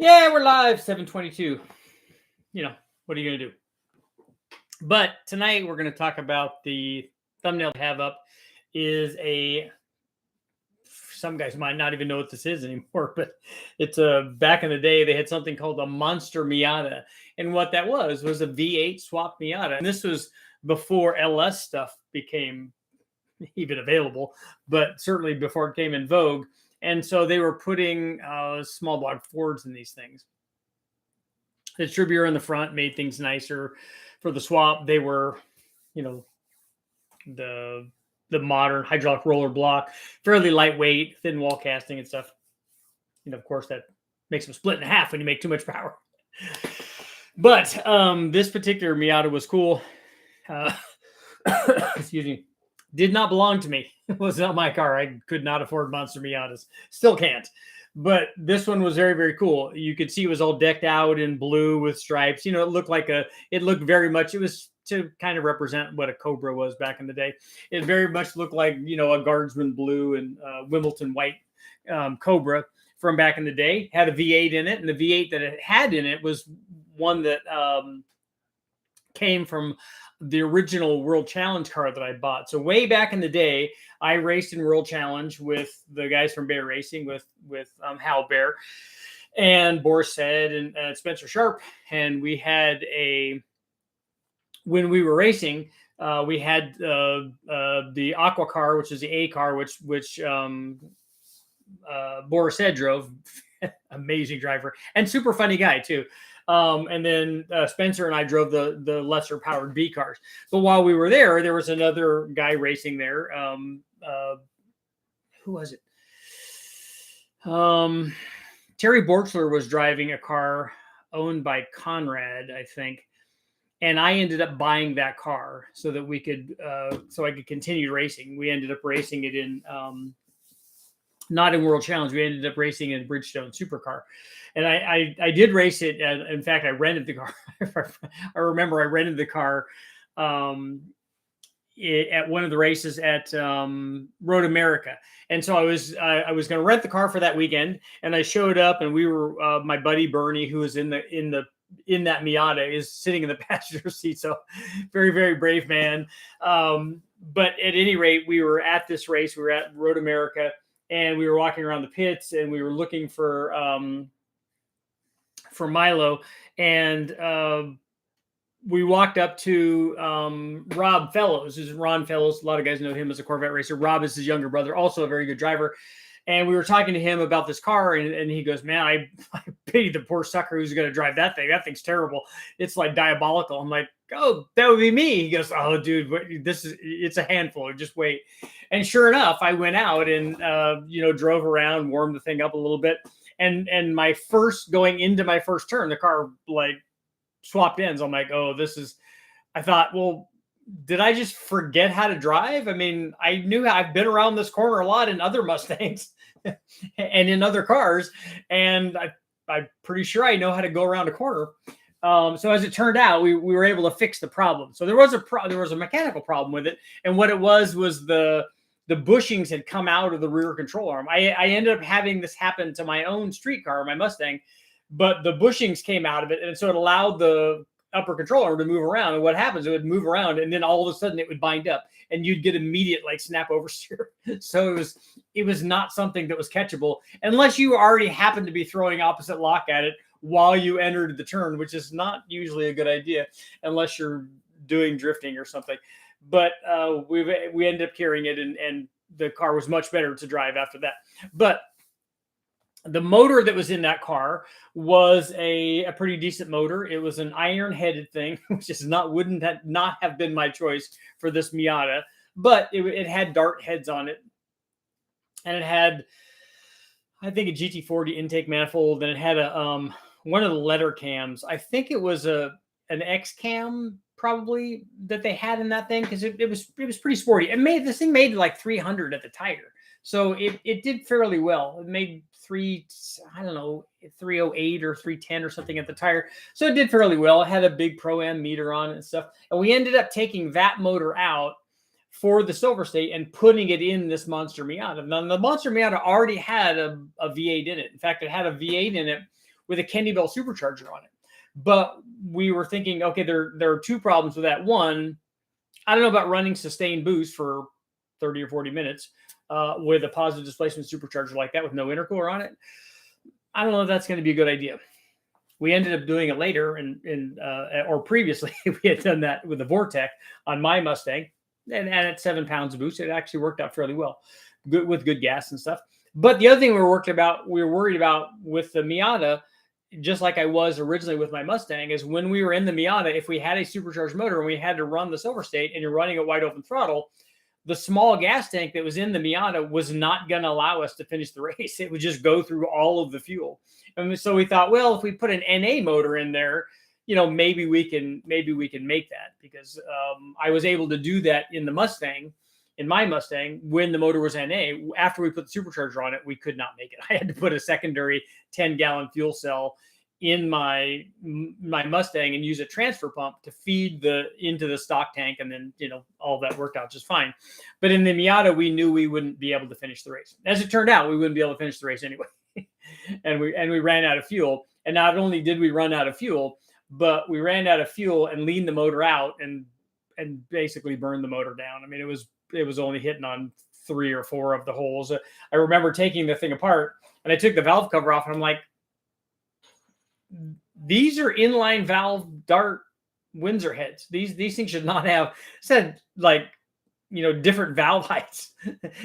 Yeah, we're live, 7:22. You know, what are you going to do? But tonight we're going to talk about the thumbnail I have up is some guys might not even know what this is anymore, but it's back in the day they had something called a monster Miata. And what that was a V8 swap Miata. And this was before LS stuff became even available, but certainly before it came in vogue. And so they were putting small block Fords in these things. The distributor in the front made things nicer for the swap. They were, the modern hydraulic roller block, fairly lightweight, thin wall casting and stuff. Of course, that makes them split in half when you make too much power. But this particular Miata was cool. Excuse me. Did not belong to me. It was not my car. I could not afford monster Miatas. Still can't. But this one was very, very cool. You could see it was all decked out in blue with stripes. It looked very much, it was to kind of represent what a Cobra was back in the day. It very much looked like, a Guardsman blue and Wimbledon white Cobra from back in the day. Had a V8 in it. And the V8 that it had in it was one that came from the original World Challenge car that I bought. So way back in the day, I raced in World Challenge with the guys from Bear Racing, with Hal Bear and Boris Head and Spencer Sharp. And we had when we were racing, we had the Aqua car, which is the A car, which Boris Head drove. Amazing driver and super funny guy too. And then Spencer and I drove the lesser powered B cars. But while we were there was another guy racing there. Who was it? Terry Borchler was driving a car owned by Conrad, I think. And I ended up buying that car so that we could, so I could continue racing. We ended up racing it in, not in World Challenge. We ended up racing in Bridgestone Supercar. And I did race it. In fact, I rented the car. I remember I rented the car at one of the races at Road America. And so I was going to rent the car for that weekend. And I showed up, and we were my buddy Bernie, who was in that Miata, is sitting in the passenger seat. So very, very brave man. But at any rate, we were at this race. We were at Road America, and we were walking around the pits, and we were looking for Milo, and we walked up to Rob Fellows. This is Ron Fellows. A lot of guys know him as a Corvette racer. Rob is his younger brother, also a very good driver. And we were talking to him about this car, and he goes, "Man, I pity the poor sucker who's going to drive that thing. That thing's terrible. It's like diabolical." I'm like, "Oh, that would be me." He goes, "Oh, dude, it's a handful. Just wait." And sure enough, I went out and drove around, warmed the thing up a little bit. And going into my first turn, the car like swapped ends. I'm like, "Oh, I thought, well, did I just forget how to drive? I mean, I knew I've been around this corner a lot in other Mustangs and in other cars. And I'm pretty sure I know how to go around a corner." So as it turned out, we were able to fix the problem. So there was a mechanical problem with it. And what it was the bushings had come out of the rear control arm. I ended up having this happen to my own street car, my Mustang, but the bushings came out of it. And so it allowed the upper control arm to move around. And what happens, it would move around, and then all of a sudden it would bind up, and you'd get immediate like snap oversteer. So it was not something that was catchable unless you already happened to be throwing opposite lock at it while you entered the turn, which is not usually a good idea unless you're doing drifting or something. But we ended up carrying it, and the car was much better to drive after that. But the motor that was in that car was a pretty decent motor. It was an iron-headed thing, which wouldn't have been my choice for this Miata, but it had dart heads on it, and it had, I think, a GT40 intake manifold, and it had one of the letter cams. I think it was an X cam probably that they had in that thing, because it was pretty sporty. This thing made like 300 at the tire. So it did fairly well. It made 308 or 310 or something at the tire. So it did fairly well. It had a big Pro-Am meter on it and stuff. And we ended up taking that motor out for the Silver State and putting it in this Monster Miata. Now, the Monster Miata already had a V8 in it. In fact, it had a V8 in it with a Kenny Bell supercharger on it. But we were thinking, okay, there are two problems with that. One, I don't know about running sustained boost for 30 or 40 minutes with a positive displacement supercharger like that with no intercooler on it. I don't know if that's going to be a good idea. We ended up doing it later, or previously we had done that with the Vortec on my Mustang, and at 7 pounds of boost, it actually worked out fairly well, with good gas and stuff. But the other thing we were worried about with the Miata, just like I was originally with my Mustang, is when we were in the Miata, if we had a supercharged motor and we had to run the Silver State and you're running a wide open throttle, the small gas tank that was in the Miata was not going to allow us to finish the race. It would just go through all of the fuel. And so we thought, well, if we put an NA motor in there, maybe we can make that, because I was able to do that in my Mustang, when the motor was NA. After we put the supercharger on it, we could not make it. I had to put a secondary 10-gallon fuel cell in my Mustang and use a transfer pump to feed into the stock tank, and then all that worked out just fine. But in the Miata, we knew we wouldn't be able to finish the race. As it turned out, we wouldn't be able to finish the race anyway. and we ran out of fuel. And not only did we run out of fuel, but we ran out of fuel and leaned the motor out and basically burned the motor down. I mean, it was only hitting on 3 or 4 of the holes. I remember taking the thing apart, and I took the valve cover off, and I'm like, these are inline valve Dart Windsor heads. These things should not have different valve heights,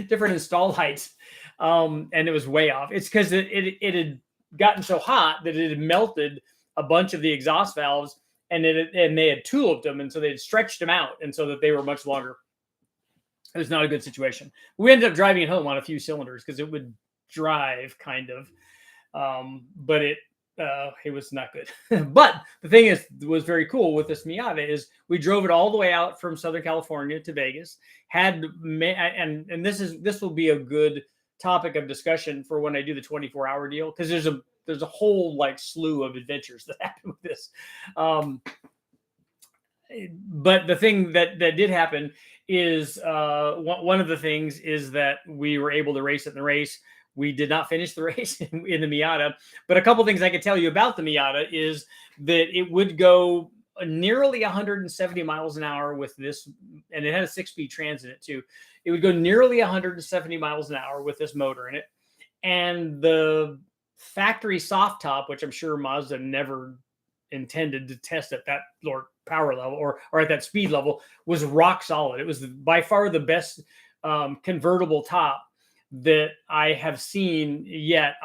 different install heights. And it was way off. It's because it had gotten so hot that it had melted a bunch of the exhaust valves, and they had tuliped them, and so they had stretched them out, and so that they were much longer. It was not a good situation. We ended up driving it home on a few cylinders because it would drive kind of, but it was not good. But the thing was very cool with this Miata is we drove it all the way out from Southern California to Vegas. And this will be a good topic of discussion for when I do the 24-hour deal, because there's a whole slew of adventures that happen with this. But the thing that did happen is one of the things is that we were able to race it in the race. We did not finish the race in the Miata, but a couple things I could tell you about the Miata is that it would go nearly 170 miles an hour with this, and it had a 6-speed trans in it too. It would go nearly 170 miles an hour with this motor in it, and the factory soft top, which I'm sure Mazda never intended to test at that lower power level or at that speed level, was rock solid. It was by far the best convertible top that I have seen yet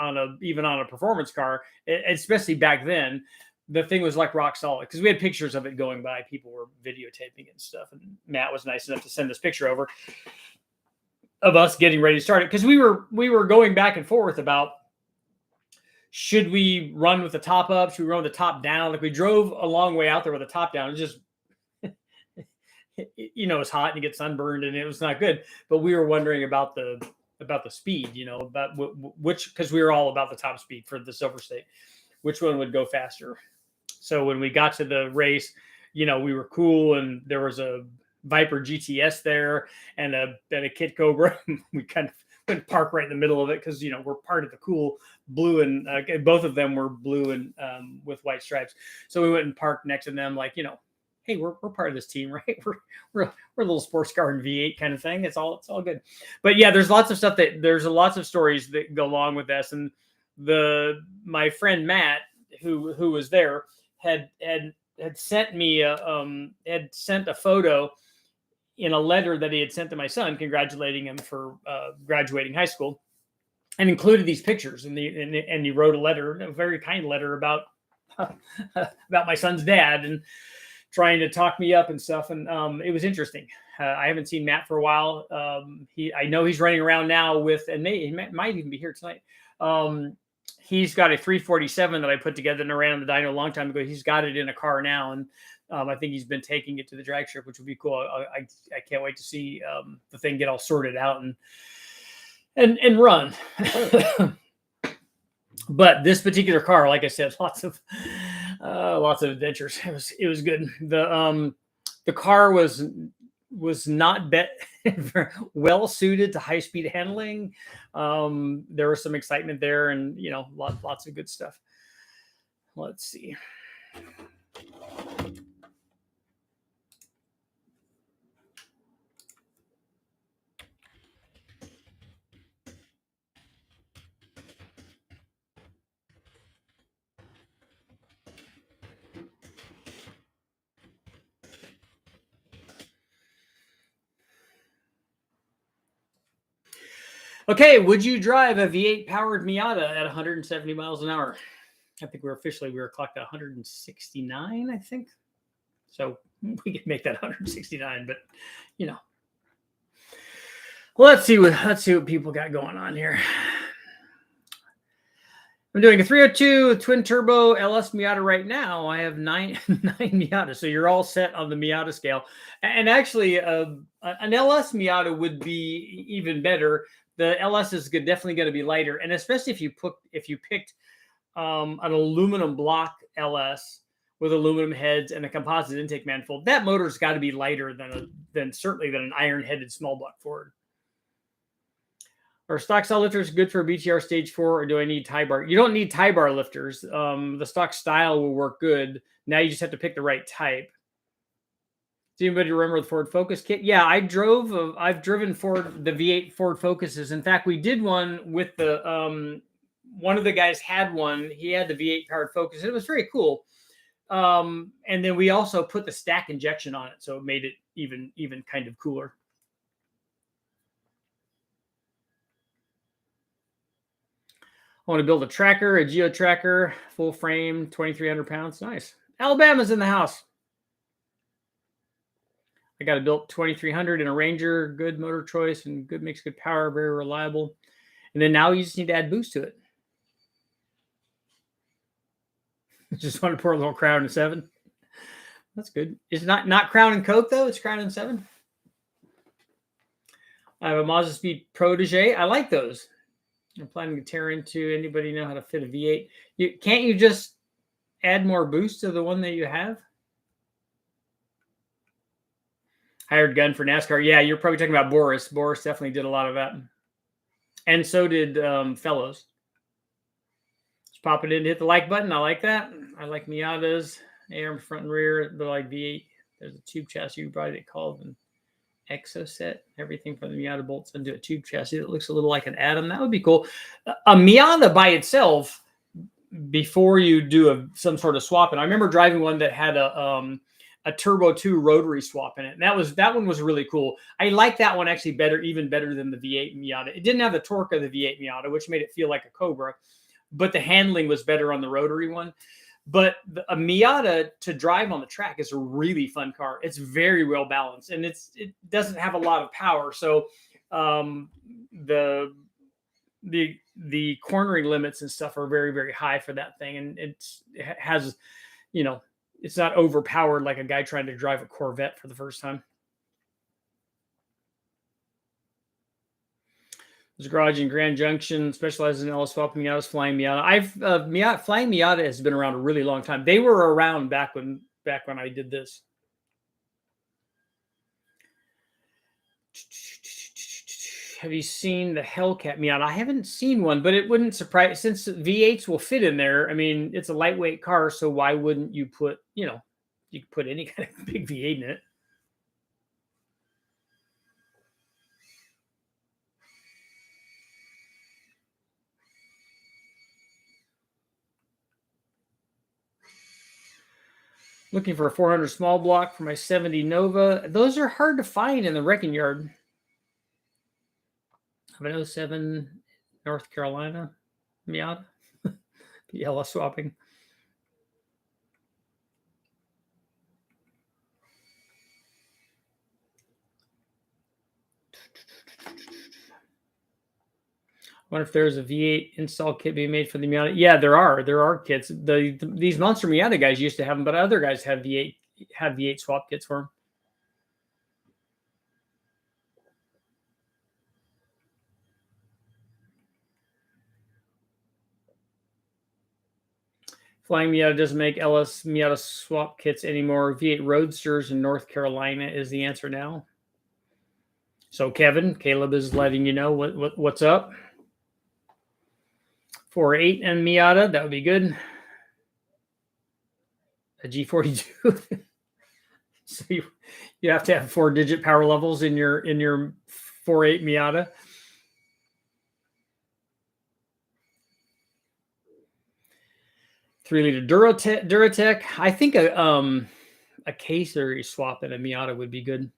even on a performance car, especially back then. The thing was like rock solid, because we had pictures of it going by. People were videotaping and stuff, and Matt was nice enough to send this picture over of us getting ready to start it, because we were going back and forth about, should we run with the top up? Should we run with the top down? Like, we drove a long way out there with the top down. It just, it's hot and you get sunburned, and it was not good. But we were wondering about the speed, about which, because we were all about the top speed for the Silver State, which one would go faster. So when we got to the race, we were cool, and there was a Viper GTS there and a Kit Cobra. We kind of went park right in the middle of it, because we're part of the cool blue, and both of them were blue and with white stripes. So we went and parked next to them, hey, we're part of this team, right? We're a little sports car and V8 kind of thing. It's all good. But yeah, there's lots of stuff there's lots of stories that go along with this. And my friend Matt, who was there, had sent me had sent a photo in a letter that he had sent to my son, congratulating him for graduating high school, and included these pictures. And he wrote a very kind letter about my son's dad, and trying to talk me up and stuff. And it was interesting. I haven't seen Matt for a while. I know he's running around now with, and he might even be here tonight. He's got a 347 that I put together and I ran on the dyno a long time ago. He's got it in a car now, and I think he's been taking it to the drag strip, which would be cool. I can't wait to see the thing get all sorted out and run. But this particular car, like I said, lots of adventures. It was good. The car was not well suited to high speed handling. There was some excitement there, and lots of good stuff. Let's see. Okay, would you drive a V8 powered Miata at 170 miles an hour? I think we were clocked at 169, I think. So we could make that 169, but you know. Let's see what people got going on here. I'm doing a 302 twin turbo LS Miata right now. I have nine Miatas, so you're all set on the Miata scale. And actually, an LS Miata would be even better. The LS is definitely going to be lighter, and especially if you picked an aluminum block LS with aluminum heads and a composite intake manifold, that motor's got to be lighter than certainly than an iron-headed small block Ford. Are stock style lifters good for a BTR stage 4, or do I need tie bar? You don't need tie bar lifters. The stock style will work good. Now you just have to pick the right type. Does anybody remember the Ford Focus kit? Yeah, I've driven Ford, the V8 Ford Focuses. In fact, we did one with the, one of the guys had one. He had the V8 powered Focus. It was very cool. And then we also put the stack injection on it, so it made it even kind of cooler. I want to build a tracker, a Geo tracker, full frame, 2,300 pounds. Nice. Alabama's in the house. I got it built 2,300 in a Ranger, good motor choice and good mix, good power, very reliable. And then now you just need to add boost to it. Just want to pour a little Crown and 7. That's good. It's not Crown and Coke though. It's Crown and 7. I have a Mazda Speed Protege. I like those. I'm planning to tear into. Anybody know how to fit a V8? Can't you just add more boost to the one that you have? Hired gun for NASCAR. Yeah, you're probably talking about Boris. Boris definitely did a lot of that. And so did Fellows. Just pop it in, hit the like button. I like that. I like Miatas, ARM front and rear. They're like V8. There's a tube chassis you probably called an Exoset. Everything from the Miata bolts into a tube chassis that looks a little like an Atom. That would be cool. A Miata by itself, before you do some sort of swap, and I remember driving one that had a Turbo 2 rotary swap in it. And that one was really cool. I like that one actually even better than the V8 Miata. It didn't have the torque of the V8 Miata, which made it feel like a Cobra, but the handling was better on the rotary one. But a Miata to drive on the track is a really fun car. It's very well balanced, and it doesn't have a lot of power. So the cornering limits and stuff are very, very high for that thing. And it has, it's not overpowered like a guy trying to drive a Corvette for the first time. There's a garage in Grand Junction, specializes in LS swap Miatas, Flying Miata. Flying Miata has been around a really long time. They were around back when I did this. Have you seen the Hellcat Miata? I haven't seen one, but it wouldn't surprise, since V8s will fit in there. I mean, it's a lightweight car, so why wouldn't you put, you could put any kind of big V8 in it. Looking for a 400 small block for my 70 Nova. Those are hard to find in the wrecking yard. I have an 07 North Carolina Miata. LS swapping. I wonder if there's a V8 install kit being made for the Miata. Yeah, there are kits. These Monster Miata guys used to have them, but other guys have V8 swap kits for them. Flying Miata doesn't make LS Miata swap kits anymore. V8 Roadsters in North Carolina is the answer now. So Caleb is letting you know what's up. 4.8 and Miata, that would be good. a G42. So you have to have 4-digit power levels in your 4.8 Miata. Three-liter Duratec. I think a K-series swap in a Miata would be good.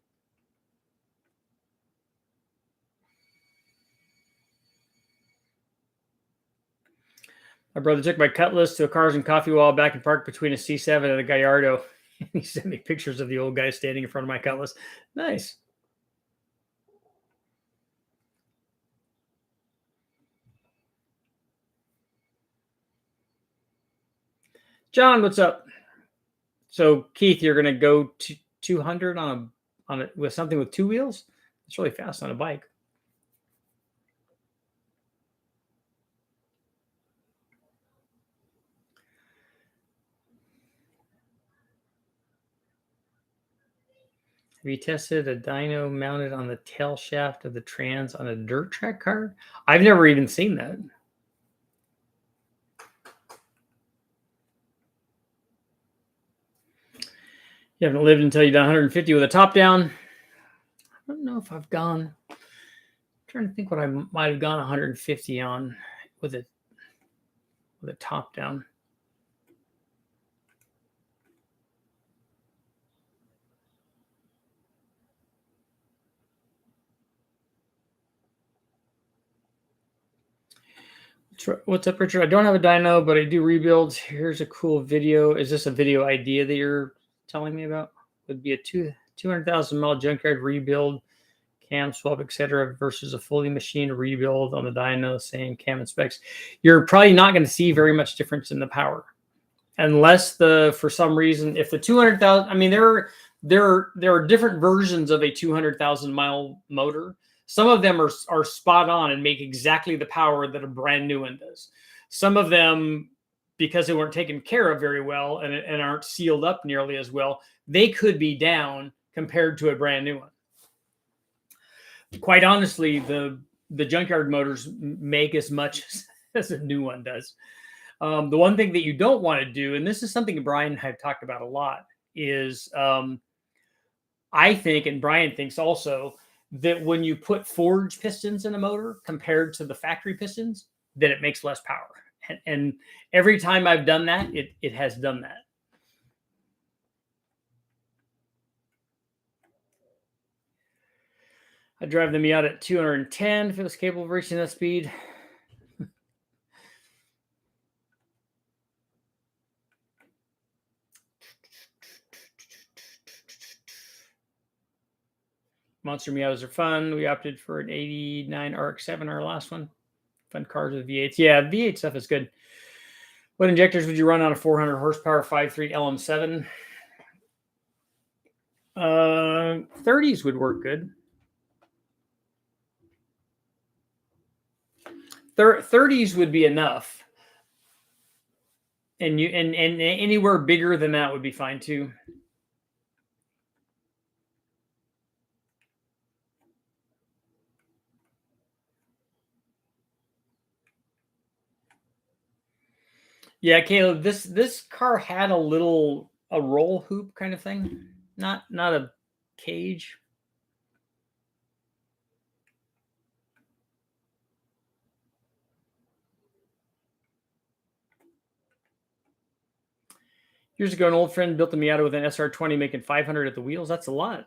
My brother took my Cutlass to a Cars and Coffee while back and parked between a C7 and a Gallardo. He sent me pictures of the old guy standing in front of my Cutlass. Nice. John, what's up? So Keith, you're gonna go to 200 on a with something with 2 wheels? It's really fast on a bike. Have you tested a dyno mounted on the tail shaft of the trans on a dirt track car? I've never even seen that. You haven't lived until you've done 150 with a top down. I don't know if I've gone. I'm trying to think what I might have gone 150 on with a top down. What's up, Richard? I don't have a dyno, but I do rebuilds. Here's a cool video. Is this a video idea that you're telling me about? Would be a 200,000 mile junkyard rebuild, cam swap, etc., versus a fully machined rebuild on the dyno, same cam and specs. You're probably not going to see very much difference in the power, unless for some reason, if the 200,000, I mean, there are different versions of a 200,000 mile motor. Some of them are spot on and make exactly the power that a brand new one does. Some of them, because they weren't taken care of very well and aren't sealed up nearly as well, they could be down compared to a brand new one. Quite honestly, the junkyard motors make as much as a new one does. The one thing that you don't want to do, and this is something Brian and I have talked about a lot, is I think, and Brian thinks also, that when you put forged pistons in a motor compared to the factory pistons, that it makes less power. And every time I've done that, it has done that. I drive the Miata at 210 if it was capable of reaching that speed. Monster Miatas are fun. We opted for an 89 RX-7, our last one. Fun cars with V8s. Yeah, V8 stuff is good. What injectors would you run on a 400 horsepower 5.3 LM7? 30s would work good. 30s would be enough. And anywhere bigger than that would be fine too. Yeah, Caleb, this car had a roll hoop kind of thing, not a cage. Years ago, an old friend built a Miata with an SR20 making 500 at the wheels. That's a lot.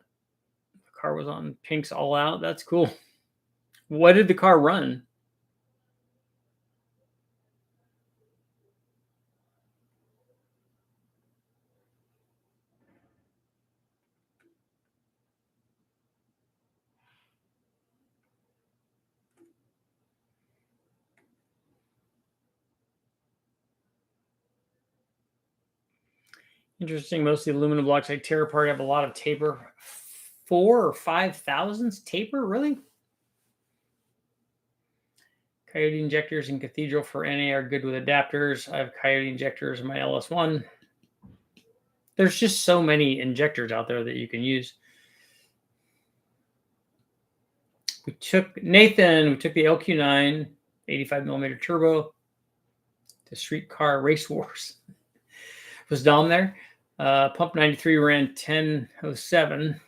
The car was on pinks all out. That's cool. What did the car run? Interesting. Mostly aluminum blocks I tear apart have a lot of taper. 4 or 5 thousandths taper? Really? Coyote injectors in Cathedral for NA are good with adapters. I have Coyote injectors in my LS1. There's just so many injectors out there that you can use. We took the LQ9 85 millimeter turbo to Streetcar Race Wars. Was Dom there? Pump 93 ran 1007,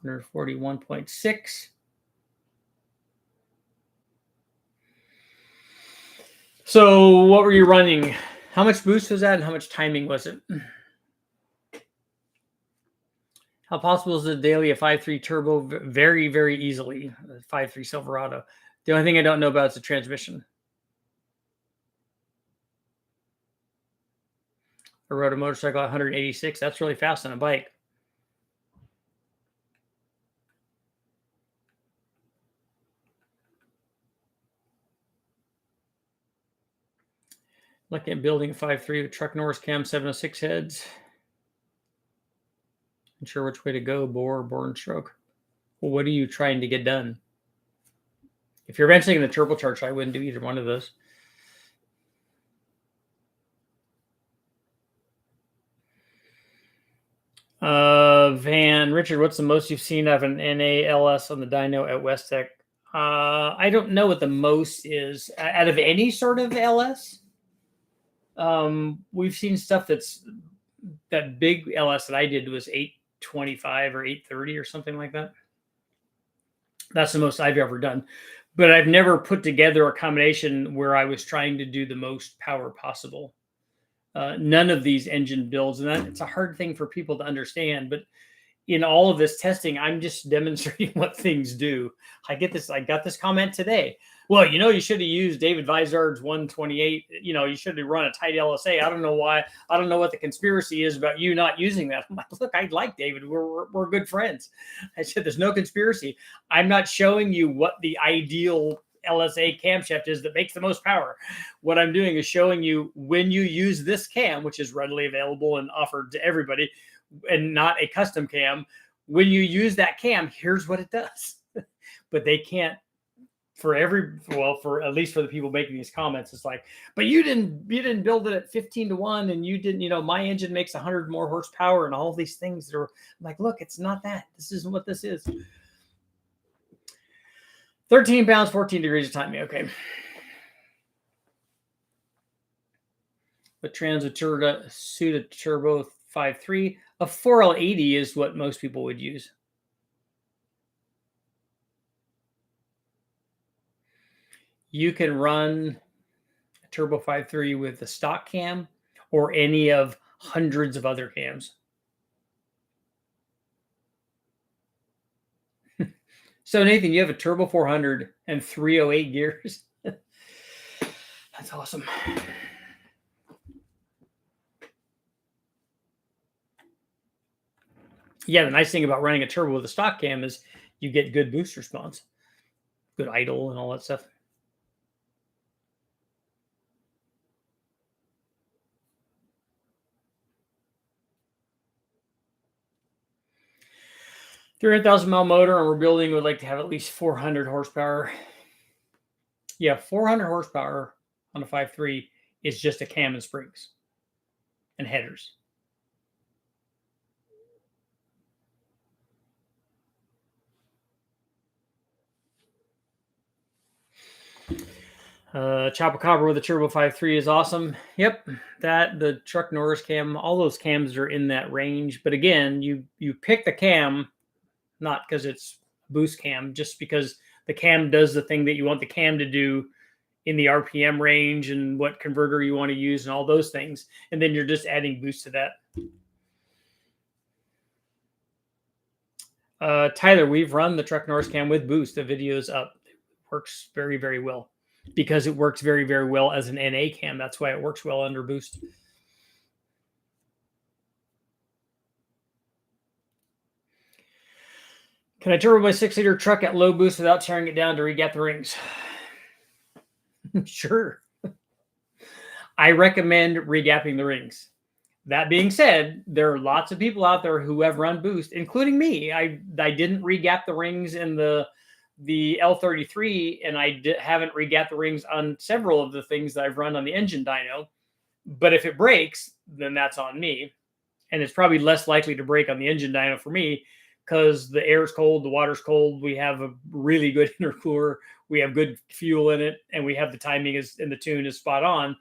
141.6. So what were you running? How much boost was that and how much timing was it? How possible is it daily a 5.3 turbo? Very, very easily. 5.3 Silverado. The only thing I don't know about is the transmission. I rode a motorcycle at 186. That's really fast on a bike. Looking at building a 5.3 with truck Norris cam 706 heads. Not sure which way to go, bore and stroke. Well, what are you trying to get done? If you're eventually going to turbocharge, I wouldn't do either one of those. Van Richard, what's the most you've seen of an NALS on the dyno at West Tech? I don't know what the most is out of any sort of LS. We've seen stuff that big LS that I did was 825 or 830 or something like that. That's the most I've ever done. But I've never put together a combination where I was trying to do the most power possible. None of these engine builds, and it's a hard thing for people to understand. But in all of this testing, I'm just demonstrating what things do. I got this comment today. Well, you should have used David Vizard's 128. You should have run a tight LSA. I don't know why. I don't know what the conspiracy is about you not using that. I'm like, look, I like David. We're good friends. I said, there's no conspiracy. I'm not showing you what the ideal LSA camshaft is that makes the most power. What I'm doing is showing you when you use this cam, which is readily available and offered to everybody, and not a custom cam. When you use that cam, here's what it does. But they can't for at least for the people making these comments. It's like, but you didn't build it at 15-1, and you didn't, my engine makes 100 more horsepower and all these things. I'm like, look, it's not that. This isn't what this is. 13 pounds, 14 degrees of timing. Okay. The Transit Suda Turbo 5.3. A 4L80 is what most people would use. You can run a Turbo 5.3 with the stock cam or any of hundreds of other cams. So Nathan, you have a Turbo 400 and 308 gears. That's awesome. Yeah, the nice thing about running a turbo with a stock cam is you get good boost response, good idle, and all that stuff. $300,000 motor, and we're building would like to have at least 400 horsepower. Yeah, 400 horsepower on a 5.3 is just a cam and springs and headers. Chopacabra with a Turbo 5.3 is awesome. Yep, the truck Norris cam, all those cams are in that range. But again, you pick the cam not because it's boost cam, just because the cam does the thing that you want the cam to do in the RPM range and what converter you want to use and all those things. And then you're just adding boost to that. Tyler, we've run the truck Norris cam with boost. The video's up. It works very, very well because it works very, very well as an NA cam. That's why it works well under boost. Can I turbo my 6-liter truck at low boost without tearing it down to regap the rings? Sure. I recommend regapping the rings. That being said, there are lots of people out there who have run boost, including me. I didn't regap the rings in the L33, and I haven't regapped the rings on several of the things that I've run on the engine dyno. But if it breaks, then that's on me. And it's probably less likely to break on the engine dyno for me because the air's cold, the water's cold. We have a really good intercooler. We have good fuel in it, and we have the timing and the tune is spot on.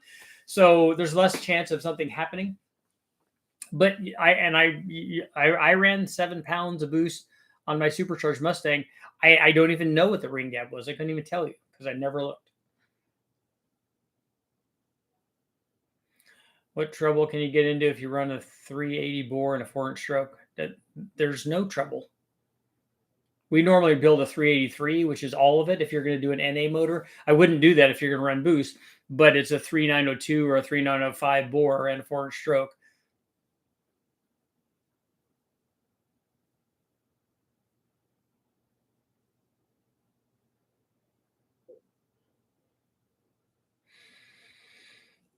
So there's less chance of something happening. But I ran 7 pounds of boost on my supercharged Mustang. I don't even know what the ring gap was. I couldn't even tell you because I never looked. What trouble can you get into if you run a 380 bore and a 4-inch stroke? There's no trouble. We normally build a 383, which is all of it. If you're going to do an NA motor, I wouldn't do that if you're going to run boost, but it's a 3902 or a 3905 bore and a 4-inch stroke.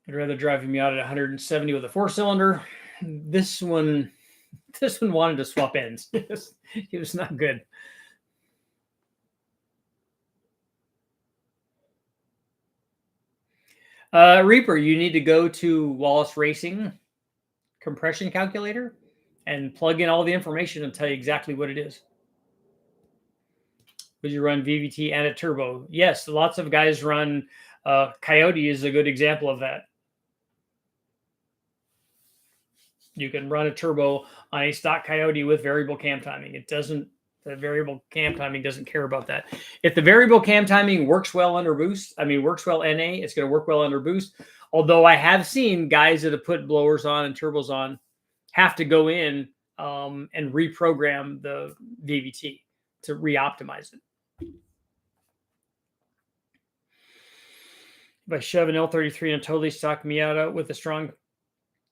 I'd rather drive a Miata at 170 with a 4-cylinder. This one wanted to swap ends. It was not good. Reaper, you need to go to Wallace Racing compression calculator and plug in all the information and tell you exactly what it is. Would you run VVT and a turbo? Yes, lots of guys run. Coyote is a good example of that. You can run a turbo on a stock Coyote with variable cam timing. The variable cam timing doesn't care about that. If the variable cam timing works well under boost, works well NA, it's going to work well under boost. Although I have seen guys that have put blowers on and turbos on have to go in and reprogram the VVT to re-optimize it. If I shove an L33 in a totally stock Miata with a strong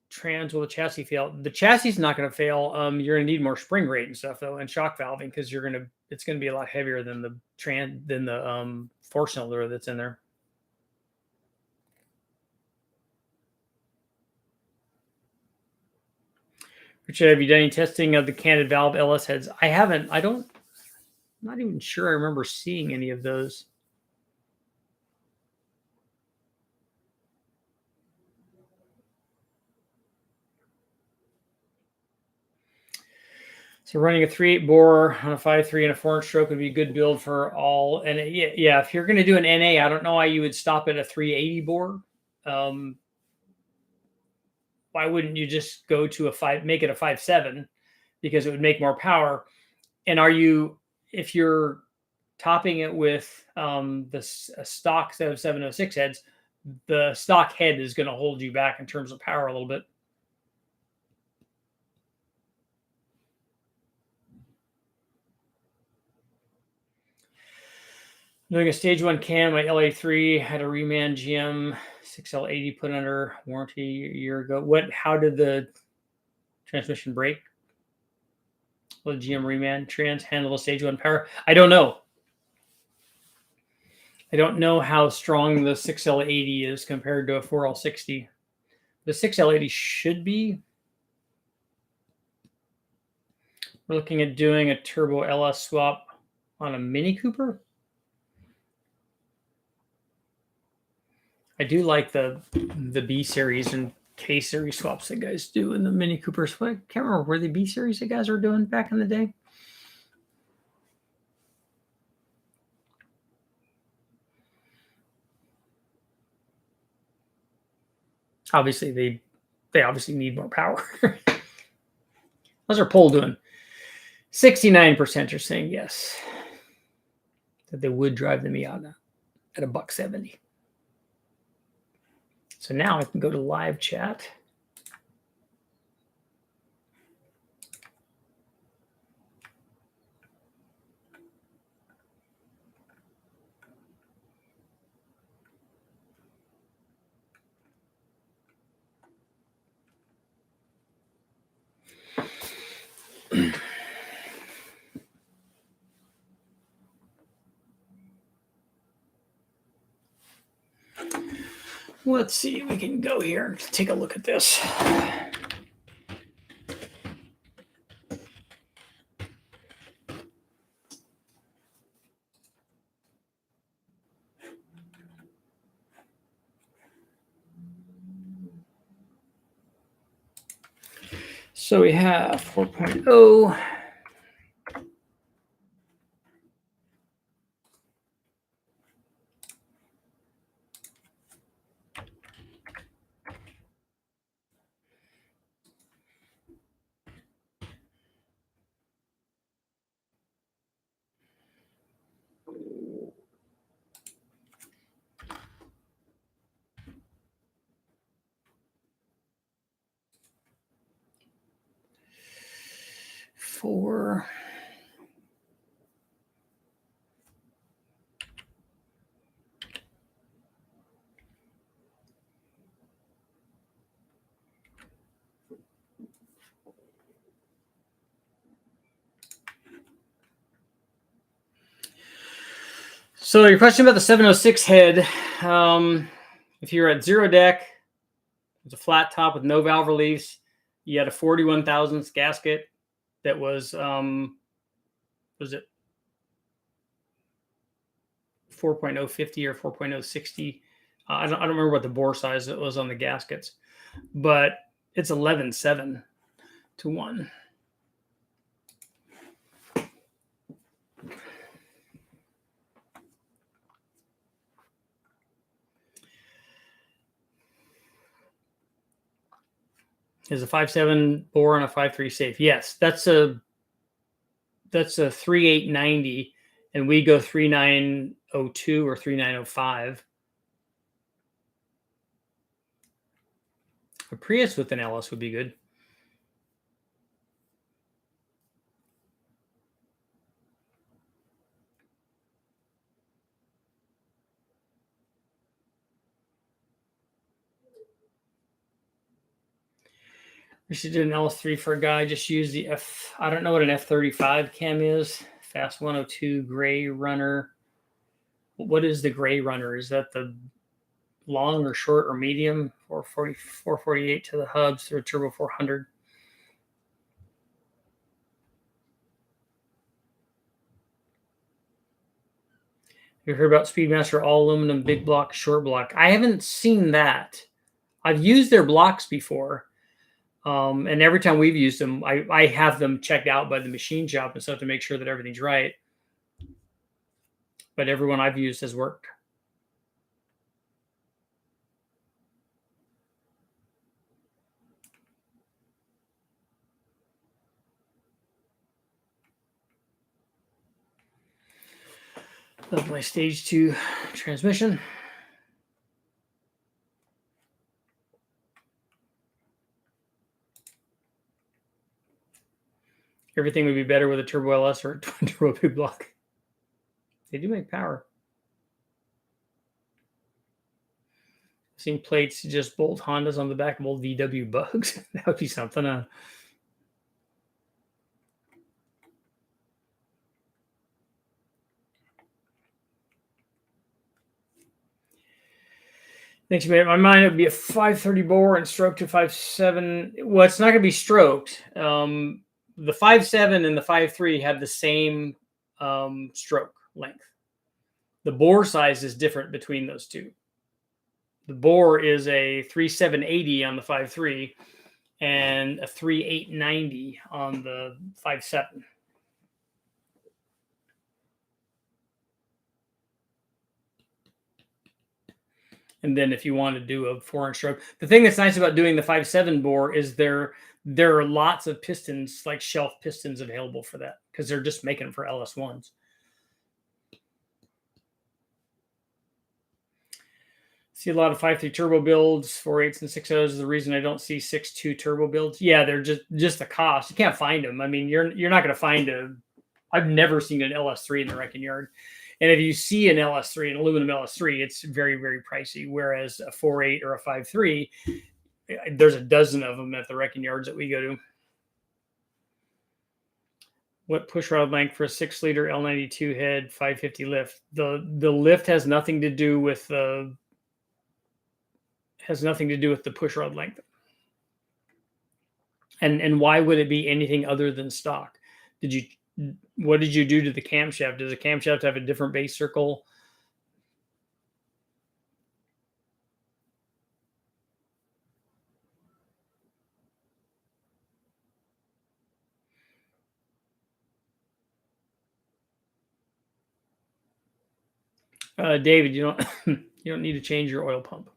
trans, will the chassis fail? The chassis is not going to fail. You're going to need more spring rate and stuff though, and shock valving, because it's going to be a lot heavier than the 4-cylinder that's in there. Richard, have you done any testing of the candid valve LS heads? I haven't. I'm not even sure I remember seeing any of those. So running a 3.8 bore on a 5.3 and a 4-inch stroke would be a good build for all. And yeah, if you're going to do an NA, I don't know why you would stop at a 380 bore. Why wouldn't you just go to make it a 5.7, because it would make more power? And if you're topping it with the stock set of 706 heads, the stock head is going to hold you back in terms of power a little bit. Doing a stage 1 cam, my LA3 had a reman GM 6L80 put under warranty a year ago. How did the transmission break? Will the GM reman trans handle a stage 1 power? I don't know. I don't know how strong the 6L80 is compared to a 4L60. The 6L80 should be. We're looking at doing a turbo LS swap on a Mini Cooper. I do like the B series and K series swaps that guys do in the Mini Coopers. I can't remember, were the B series that guys were doing back in the day? Obviously, they obviously need more power. How's our poll doing? 69% are saying yes, that they would drive the Miata at $170. So now I can go to live chat. Let's see, we can go here and take a look at this. So we have 4.0. 4. So your question about the 706 head, if you're at zero deck, it's a flat top with no valve reliefs. You had a 41 thousandths gasket that was it 4.050 or 4.060? I don't remember what the bore size it was on the gaskets, but it's 11.7 to 1. Is a 5.7 bore and a 5.3 safe? Yes, that's a 3.890, and we go 3.902 or 3.905. A Prius with an LS would be good. We should do an LS3 for a guy. Just use the F. I don't know what an F35 cam is. Fast 102 gray runner. What is the gray runner? Is that the long or short or medium? 440, 448 to the hubs or turbo 400. You heard about Speedmaster all aluminum, big block, short block? I haven't seen that. I've used their blocks before. And every time we've used them, I have them checked out by the machine shop and stuff to make sure that everything's right. But everyone I've used has worked. That's my stage 2 transmission. Everything would be better with a turbo LS or a turbo big block. They do make power. I've seen plates just bolt Hondas on the back of old VW Bugs. That would be something. Thanks, man. In my mind, it would be a 530 bore and stroke to 5.7. Well, it's not going to be stroked. The 5.7 and the 5.3 have the same stroke length. The bore size is different between those two. The bore is a 3.780 on the 5.3 and a 3.890 on the 5.7. And then if you want to do a 4-inch stroke, the thing that's nice about doing the 5.7 bore is there are lots of pistons, like shelf pistons, available for that because they're just making them for LS1s. See a lot of 5.3 turbo builds, 4.8s and 6.0s is the reason I don't see 6.2 turbo builds. Yeah, they're just the cost. You can't find them. I mean, you're not going to find I've never seen an LS3 in the wrecking yard. And if you see an LS3, an aluminum LS3, it's very, very pricey. Whereas a 4.8 or a 5.3, there's a dozen of them at the wrecking yards that we go to. What push rod length for a 6-liter L92 head, 550 lift? The lift has nothing to do with the push rod length. And why would it be anything other than stock? What did you do to the camshaft? Does the camshaft have a different base circle? David, you don't need to change your oil pump.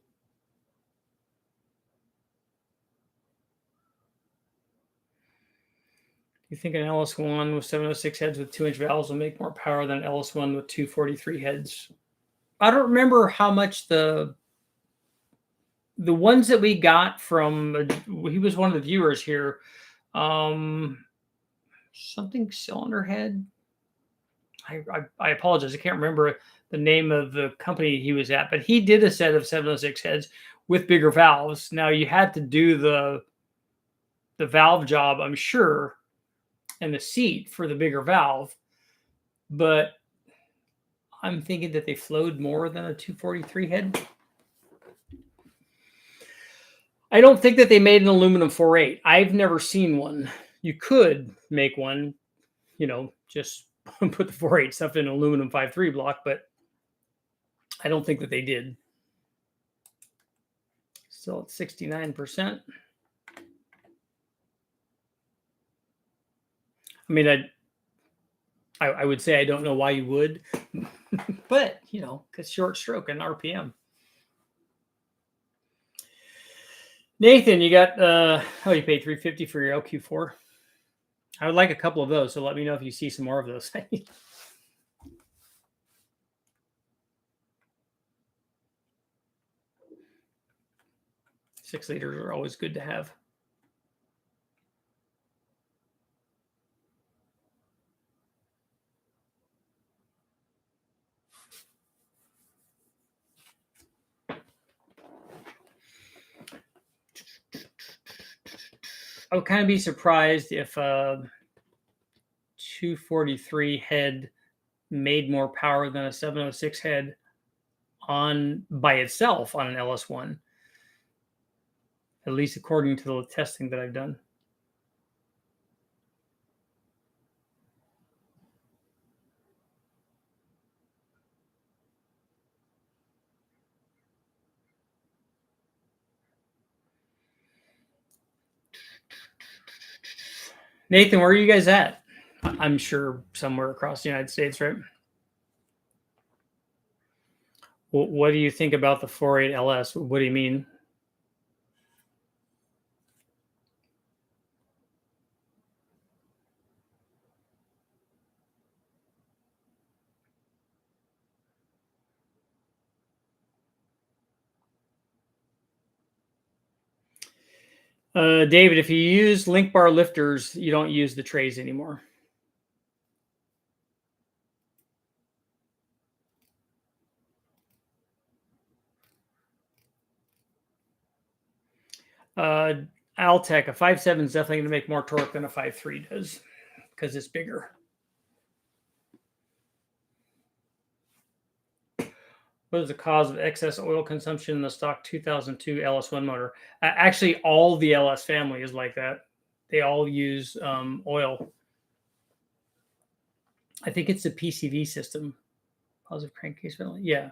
You think an LS1 with 706 heads with 2-inch valves will make more power than an LS1 with 243 heads? I don't remember how much the ones that we got from, he was one of the viewers here. something cylinder head. I apologize. I can't remember the name of the company he was at, but he did a set of 706 heads with bigger valves. Now you had to do the valve job, I'm sure, and the seat for the bigger valve, but I'm thinking that they flowed more than a 243 head. I don't think that they made an aluminum 4.8. I've never seen one. You could make one, just put the 4.8 stuff in an aluminum 5.3 block, but I don't think that they did. Still at 69%. I mean, I would say I don't know why you would, but it's short stroke and RPM. Nathan, you got you paid $350 for your LQ4. I would like a couple of those, so let me know if you see some more of those. 6 liters are always good to have. I would kind of be surprised if 243 head made more power than a 706 head by itself on an LS1, at least according to the testing that I've done. Nathan, where are you guys at? I'm sure somewhere across the United States, right? What do you think about the 4.8 LS? What do you mean? David, if you use link bar lifters, you don't use the trays anymore. Altec, a 5.7 is definitely going to make more torque than a 5.3 does because it's bigger. What is the cause of excess oil consumption in the stock 2002 LS1 motor? Actually, all the LS family is like that. They all use oil. I think it's the PCV system. Positive crankcase ventilation. Yeah.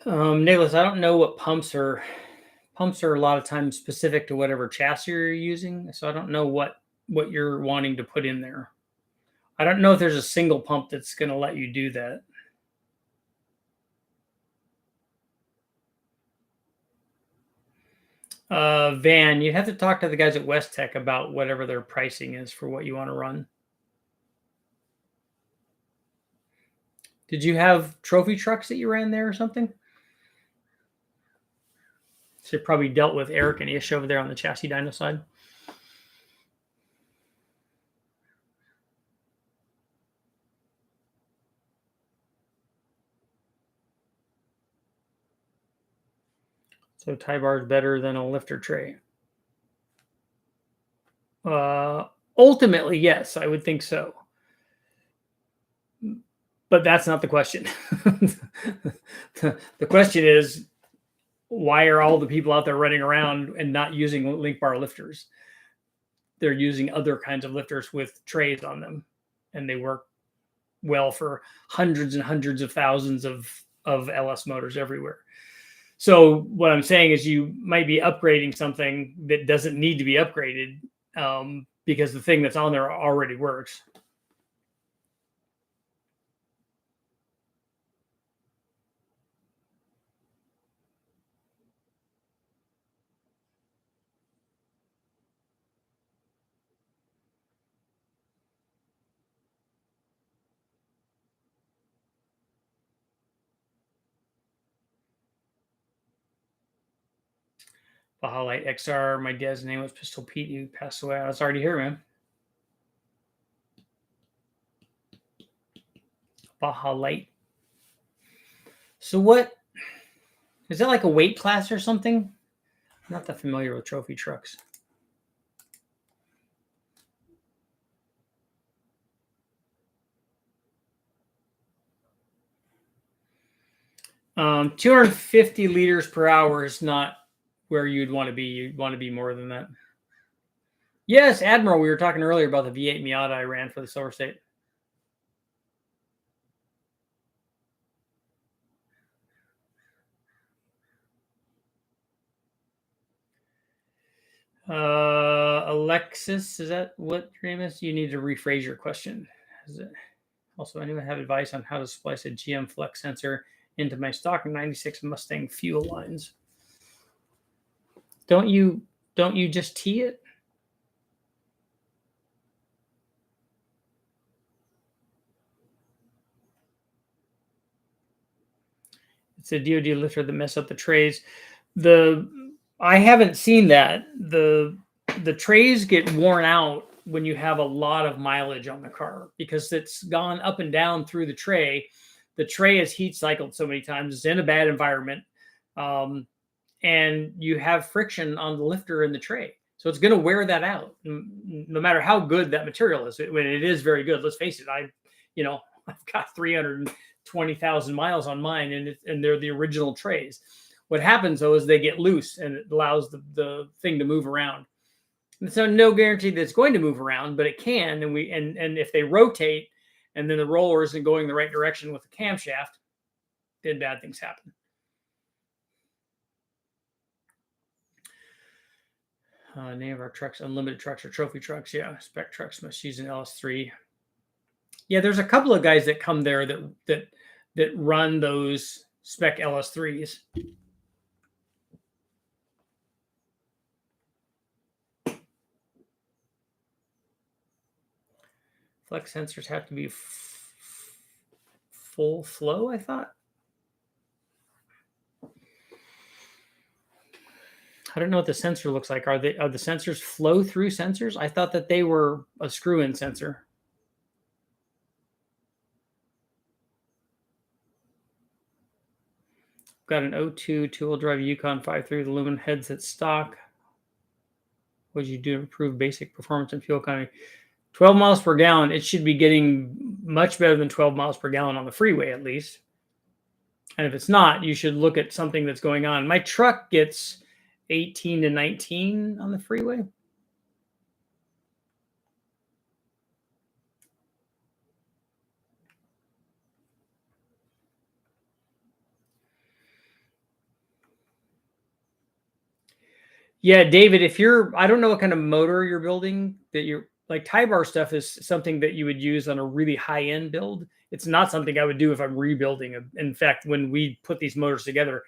Nicholas, I don't know what pumps are. Pumps are a lot of times specific to whatever chassis you're using. So I don't know what you're wanting to put in there. I don't know if there's a single pump that's going to let you do that. Van, you have to talk to the guys at West Tech about whatever their pricing is for what you want to run. Did you have trophy trucks that you ran there or something? So you probably dealt with Eric and Ish over there on the chassis dyno side. So tie bar is better than a lifter tray. Ultimately, yes, I would think so. But that's not the question. The question is, why are all the people out there running around and not using link bar lifters? They're using other kinds of lifters with trays on them, and they work well for hundreds and hundreds of thousands of LS motors everywhere. So what I'm saying is you might be upgrading something that doesn't need to be upgraded because the thing that's on there already works. Baja Light XR. My dad's name was Pistol Pete. He passed away. I was already here, man. Baja Light. So what is that, like a weight class or something? I'm not that familiar with trophy trucks. 250 liters per hour is not where you'd want to be. You'd want to be more than that. Yes, Admiral. We were talking earlier about the V8 Miata I ran for the Silver State. Alexis, is that what your name is? You need to rephrase your question. Is it? Also, anyone have advice on how to splice a GM flex sensor into my stock 96 Mustang fuel lines? Don't you just tee it? It's a DoD lifter that mess up the trays. I haven't seen that. The trays get worn out when you have a lot of mileage on the car because it's gone up and down through the tray. The tray is heat cycled so many times. It's in a bad environment. And you have friction on the lifter and the tray. So it's going to wear that out no matter how good that material is. When it is very good, let's face it. I've got 320,000 miles on mine and they're the original trays. What happens though is they get loose and it allows the thing to move around. And so no guarantee that it's going to move around, but it can. And if they rotate and then the roller isn't going the right direction with the camshaft, then bad things happen. Name of our trucks, unlimited trucks or trophy trucks. Yeah, spec trucks must use an LS3. Yeah, there's a couple of guys that come there that run those spec LS3s. Flex sensors have to be full flow, I thought. I don't know what the sensor looks like. Are the sensors flow through sensors? I thought that they were a screw-in sensor. Got an 02 two-wheel drive Yukon 5.3 with aluminum heads at stock. What did you do to improve basic performance and fuel economy? 12 miles per gallon. It should be getting much better than 12 miles per gallon on the freeway, at least. And if it's not, you should look at something that's going on. My truck gets 18 to 19 on the freeway. Yeah, David, I don't know what kind of motor you're building, that you're like tie bar stuff is something that you would use on a really high end build. It's not something I would do if I'm rebuilding. In fact, when we put these motors together,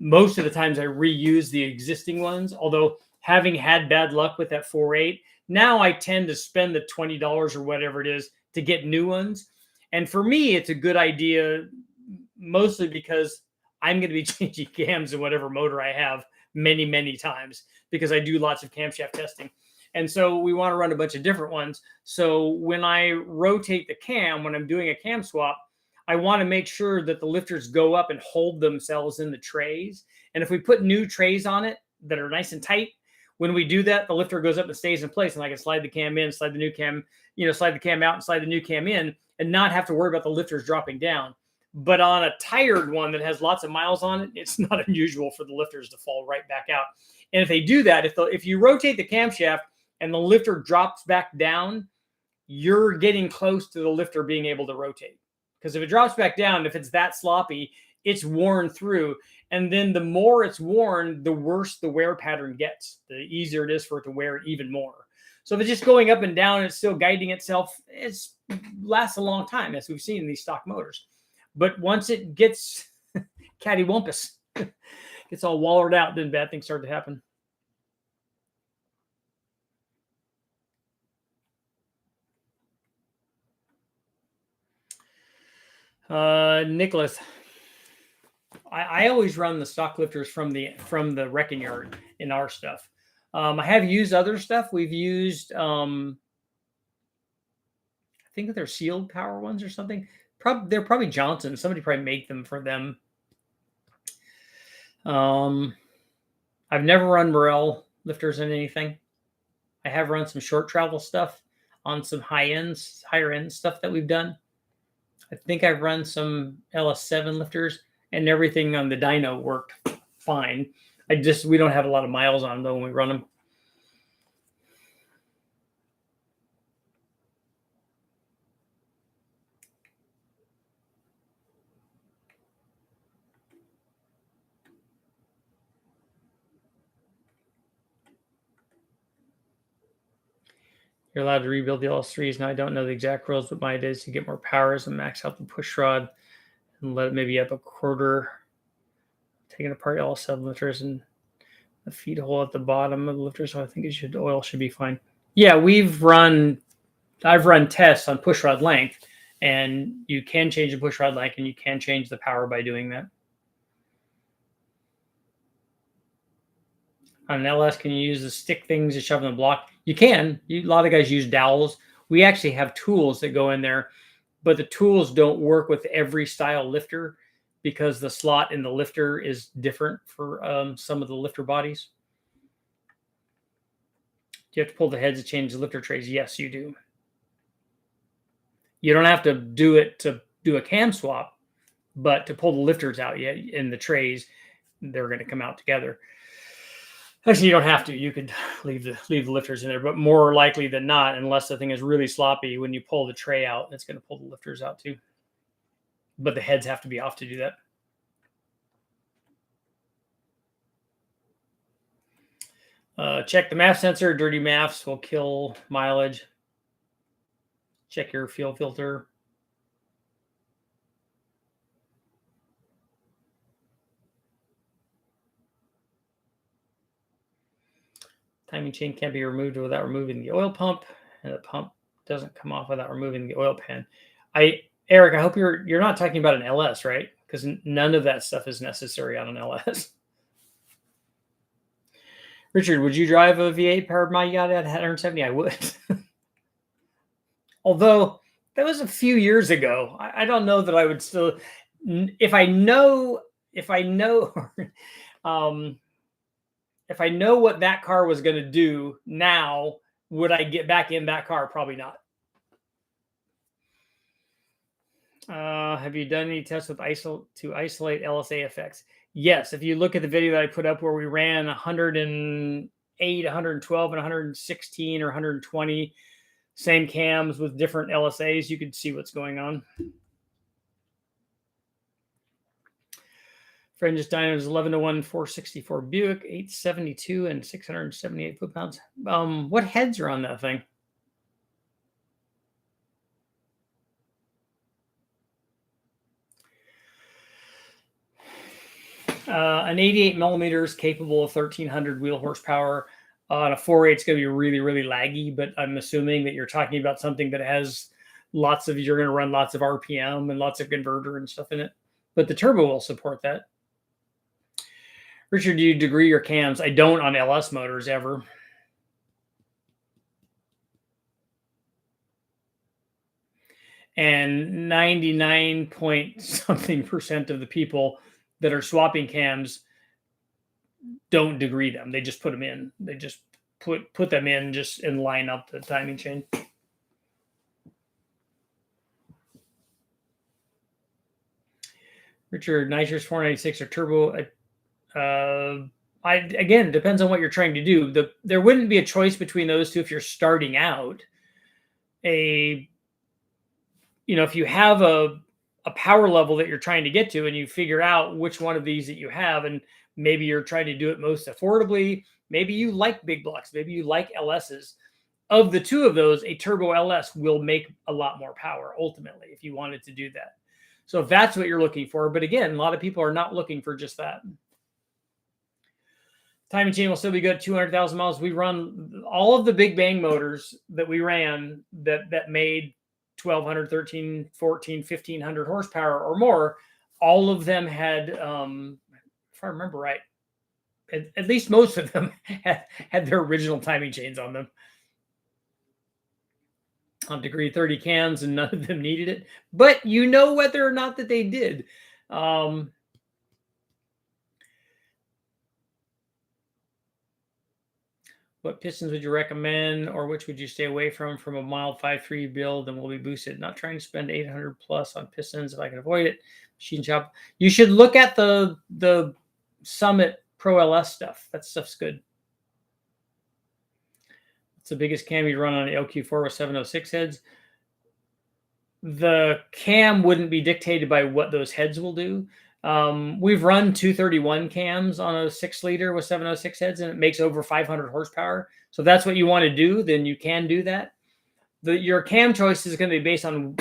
most of the times I reuse the existing ones. Although having had bad luck with that 4.8, now I tend to spend the $20 or whatever it is to get new ones. And for me, it's a good idea, mostly because I'm going to be changing cams in whatever motor I have many, many times because I do lots of camshaft testing. And so we want to run a bunch of different ones. So when I rotate the cam, when I'm doing a cam swap, I want to make sure that the lifters go up and hold themselves in the trays. And if we put new trays on it that are nice and tight, when we do that, the lifter goes up and stays in place. And I can slide the cam in, slide the new cam, slide the cam out and slide the new cam in and not have to worry about the lifters dropping down. But on a tired one that has lots of miles on it, it's not unusual for the lifters to fall right back out. And if they do that, if you rotate the camshaft and the lifter drops back down, you're getting close to the lifter being able to rotate. Because if it drops back down, if it's that sloppy, it's worn through. And then the more it's worn, the worse the wear pattern gets. The easier it is for it to wear even more. So if it's just going up and down and it's still guiding itself, it lasts a long time, as we've seen in these stock motors. But once it gets cattywampus, gets all wallered out, then bad things start to happen. Nicholas, I always run the stock lifters from the wrecking yard in our stuff. I have used other stuff. We've used, I think they're sealed power ones or something. They're probably Johnson. Somebody probably make them for them. I've never run Morel lifters in anything. I have run some short travel stuff on some higher end stuff that we've done. I think I've run some LS7 lifters, and everything on the dyno worked fine. We don't have a lot of miles on them though when we run them. You're allowed to rebuild the LS3s. Now I don't know the exact rules, but my idea is to get more powers and max out the push rod and let it maybe up a quarter. Taking apart LS7 lifters and the feed hole at the bottom of the lifter, so I think oil should be fine. Yeah, I've run tests on push rod length, and you can change the push rod length and you can change the power by doing that. On an LS, can you use the stick things to shove in the block? You can. A lot of guys use dowels. We actually have tools that go in there, but the tools don't work with every style lifter because the slot in the lifter is different for some of the lifter bodies. Do you have to pull the heads to change the lifter trays? Yes, you do. You don't have to do it to do a cam swap, but to pull the lifters out in the trays, they're going to come out together. Actually, you don't have to. You could leave the lifters in there, but more likely than not, unless the thing is really sloppy, when you pull the tray out, it's going to pull the lifters out too. But the heads have to be off to do that. Check the MAF sensor. Dirty MAFs will kill mileage. Check your fuel filter. Timing chain can't be removed without removing the oil pump, and the pump doesn't come off without removing the oil pan. Eric, I hope you're not talking about an LS, right? Because none of that stuff is necessary on an LS. Richard, would you drive a V8 powered Miata at 170? I would. Although that was a few years ago. I don't know that I would still. If I know what that car was going to do now, would I get back in that car? Probably not. Have you done any tests with to isolate LSA effects? Yes. If you look at the video that I put up where we ran 108, 112, and 116 or 120 same cams with different LSAs, you could see what's going on. Friend just dyno is 11-to-1 464 Buick, 872 and 678 foot-pounds. What heads are on that thing? An 88 millimeters capable of 1,300 wheel horsepower. On a 4.8, it's going to be really, really laggy, but I'm assuming that you're talking about something that has you're going to run lots of RPM and lots of converter and stuff in it. But the turbo will support that. Richard, do you degree your cams? I don't on LS motors ever. And 99-point-something% of the people that are swapping cams don't degree them. They just put them in. They just put them in just and line up the timing chain. Richard, nitrous 496 or turbo. Again, depends on what you're trying to do. There wouldn't be a choice between those two if you're starting out. If you have a power level that you're trying to get to and you figure out which one of these that you have, and maybe you're trying to do it most affordably, maybe you like big blocks, maybe you like LSs. Of the two of those, a turbo LS will make a lot more power ultimately if you wanted to do that. So if that's what you're looking for, but again, a lot of people are not looking for just that. Timing chain will still be good at 200,000 miles. We run all of the big bang motors that we ran that made 1,200, 13, 14, 1,500 horsepower or more. all of them had, if I remember right, at least most of them had their original timing chains on them. On degree 30 cams, and none of them needed it. But you know whether or not that they did. Um, what pistons would you recommend, or which would you stay away from a mild 5.3 build and will be boosted? Not trying to spend 800 plus on pistons if I can avoid it. Machine shop. You should look at the Summit Pro LS stuff. That stuff's good. It's the biggest cam you'd run on an LQ4 with 706 heads. The cam wouldn't be dictated by what those heads will do. We've run 231 cams on a 6-liter with 706 heads, and it makes over 500 horsepower. So if that's what you want to do, then you can do that. Your cam choice is going to be based on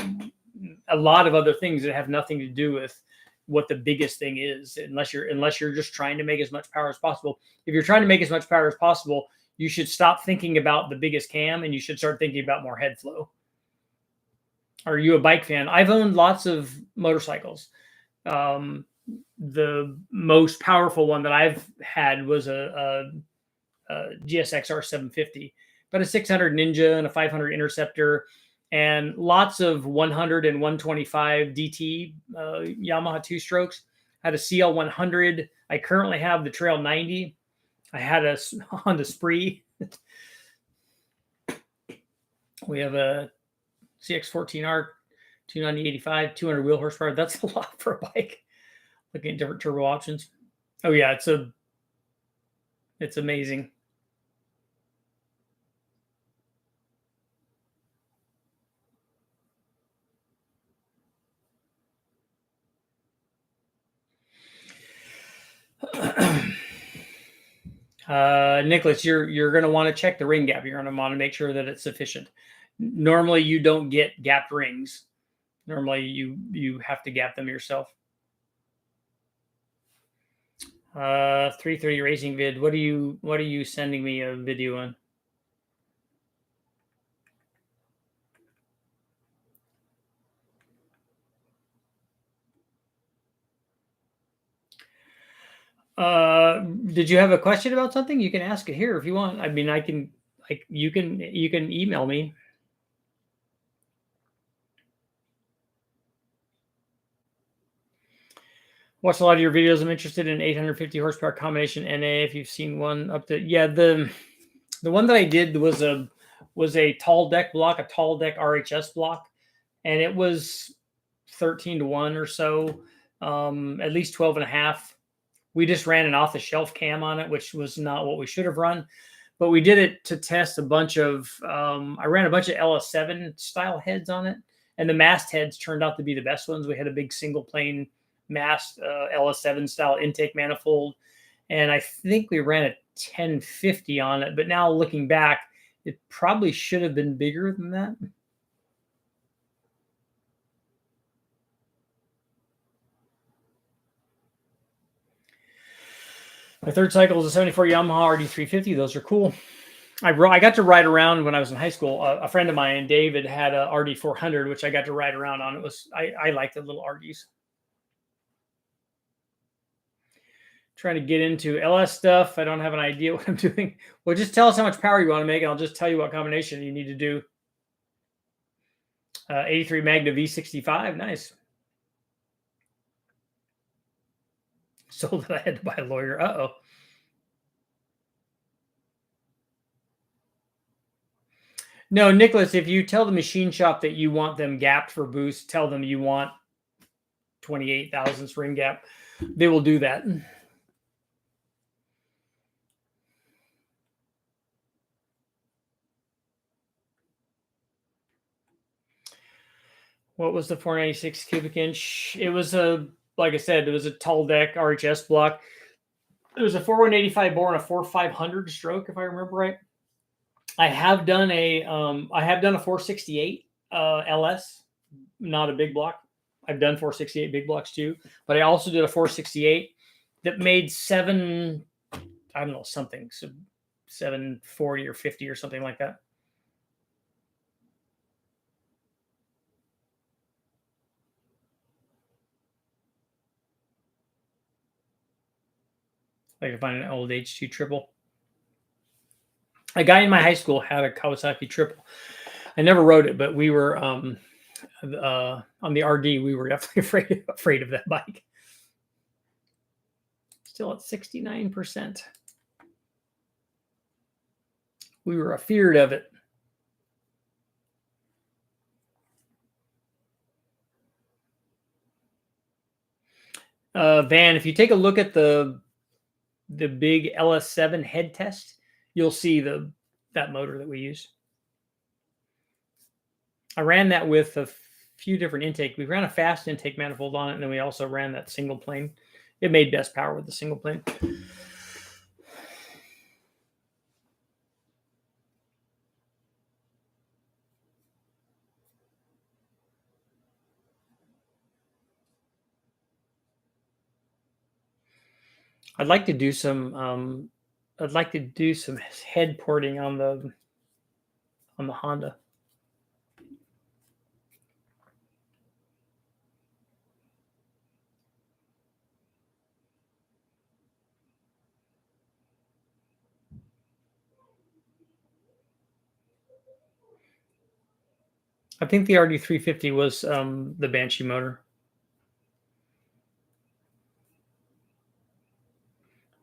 a lot of other things that have nothing to do with what the biggest thing is, unless you're just trying to make as much power as possible. If you're trying to make as much power as possible, you should stop thinking about the biggest cam and you should start thinking about more head flow. Are you a bike fan? I've owned lots of motorcycles. The most powerful one that I've had was a GSX R750, but a 600 Ninja and a 500 Interceptor, and lots of 100 and 125 DT Yamaha 2-strokes. I had a CL 100. I currently have the Trail 90. I had a Honda Spree. We have a CX-14R 290/85, 200 wheel horsepower. That's a lot for a bike. Looking at different turbo options. Oh yeah, it's amazing. Nicholas, you're going to want to check the ring gap. You're going to want to make sure that it's sufficient. Normally, you don't get gapped rings. Normally, you have to gap them yourself. 330 racing vid. What are you sending me a video on? Did you have a question about something? You can ask it here if you want. I mean, you can email me. Watched a lot of your videos. I'm interested in 850 horsepower combination NA. If you've seen one up to, yeah, the one that I did was a tall deck block, a tall deck RHS block, and it was 13-1 or so, at least 12.5. We just ran an off-the-shelf cam on it, which was not what we should have run, but we did it to test a bunch of. I ran a bunch of LS7 style heads on it, and the mast heads turned out to be the best ones. We had a big single plane mast LS7 style intake manifold, and I think we ran a 1050 on it. But now looking back, it probably should have been bigger than that. My third cycle is a 74 Yamaha RD350. Those are cool. I got to ride around when I was in high school. A friend of mine, David, had a RD400, which I got to ride around on. I like the little RDs. Trying to get into LS stuff. I don't have an idea what I'm doing. Well, just tell us how much power you want to make, and I'll just tell you what combination you need to do. 83 Magna V65. Nice. Sold it. I had to buy a lawyer. Uh-oh. No, Nicholas, if you tell the machine shop that you want them gapped for boost, tell them you want 28 thousandths ring gap. They will do that. What was the 496 cubic inch? It was like I said, it was a tall deck RHS block. It was a 4185 bore and a 4500 stroke, if I remember right. I have done a 468 LS, not a big block. I've done 468 big blocks too, but I also did a 468 that made something, so 740 or 50 or something like that. I can find an old H2 triple. A guy in my high school had a Kawasaki triple. I never rode it, but we were on the RD. We were definitely afraid of that bike. Still at 69%. We were afeared of it. Van, if you take a look at the big LS7 head test, you'll see that motor that we use. I ran that with a few different intake. We ran a fast intake manifold on it, and then we also ran that single plane. It made best power with the single plane. I'd like to do some head porting on the Honda. I think the RD350 was the Banshee motor.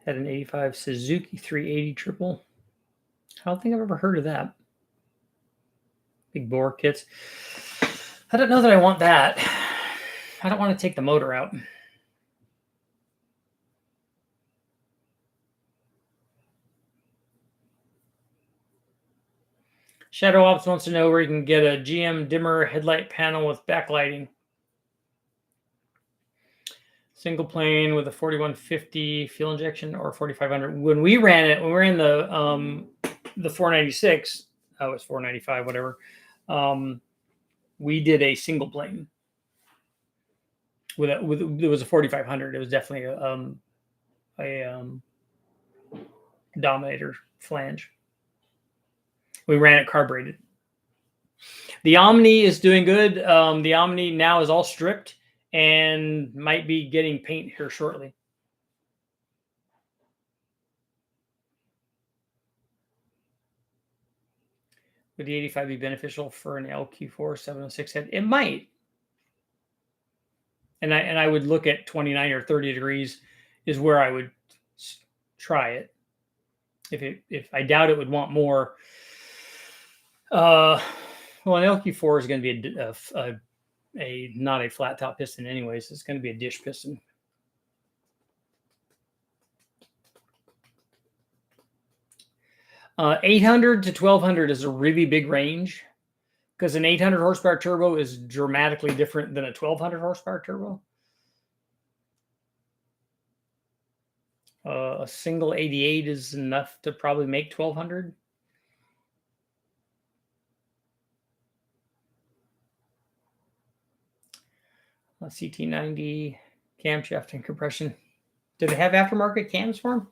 Had an 85 Suzuki 380 triple. I don't think I've ever heard of that. Big bore kits. I don't know that I want that. I don't want to take the motor out. Shadow Ops wants to know where you can get a GM dimmer headlight panel with backlighting. Single plane with a 4150 fuel injection or 4500. When we ran it, when we were in the 496, it was 495, whatever. We did a single plane it was a 4500. It was definitely a Dominator flange. We ran it carbureted. The OPNE is doing good. The OPNE now is all stripped and might be getting paint here shortly. Would the 85 be beneficial for an LQ4 706 head? It might. And I would look at 29 or 30 degrees is where I would try it. If I doubt it would want more. Well, an LQ4 is going to be not a flat top piston anyways. It's going to be a dish piston. Uh, 800 to 1200 is a really big range because an 800 horsepower turbo is dramatically different than a 1200 horsepower turbo. A single 88 is enough to probably make 1200. CT90 camshaft and compression. Do they have aftermarket cams for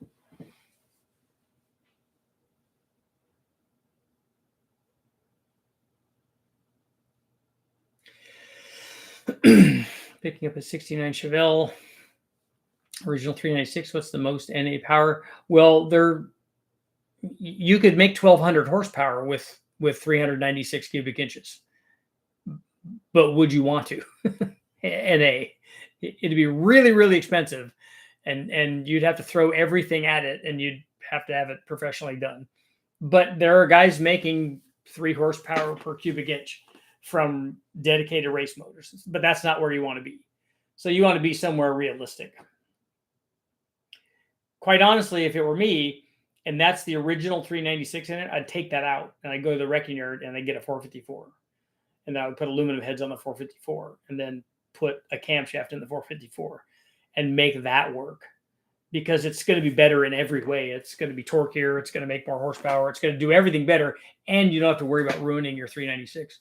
them? Picking up a 69 Chevelle original 396. What's the most NA power? Well, you could make 1200 horsepower with 396 cubic inches, but would you want to? NA, it'd be really, really expensive, and you'd have to throw everything at it, and you'd have to have it professionally done. But there are guys making 3 horsepower per cubic inch from dedicated race motors, but that's not where you want to be. So you want to be somewhere realistic. Quite honestly, if it were me, and that's the original 396 in it, I'd take that out and I'd go to the wrecking yard and I'd get a 454. And then I would put aluminum heads on the 454 and then put a camshaft in the 454 and make that work, because it's going to be better in every way. It's going to be torqueier. It's going to make more horsepower. It's going to do everything better. And you don't have to worry about ruining your 396.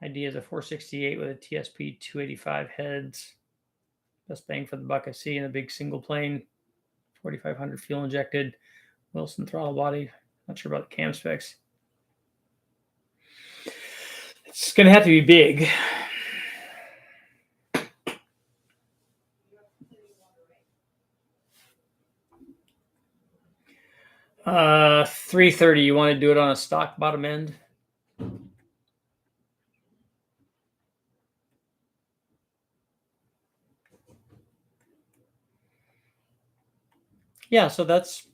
Idea is a 468 with a TSP 285 heads. Best bang for the buck I see in a big single plane. 4500 fuel injected. Wilson throttle body. Not sure about the cam specs. It's going to have to be big. $330. You want to do it on a stock bottom end? Yeah, so that's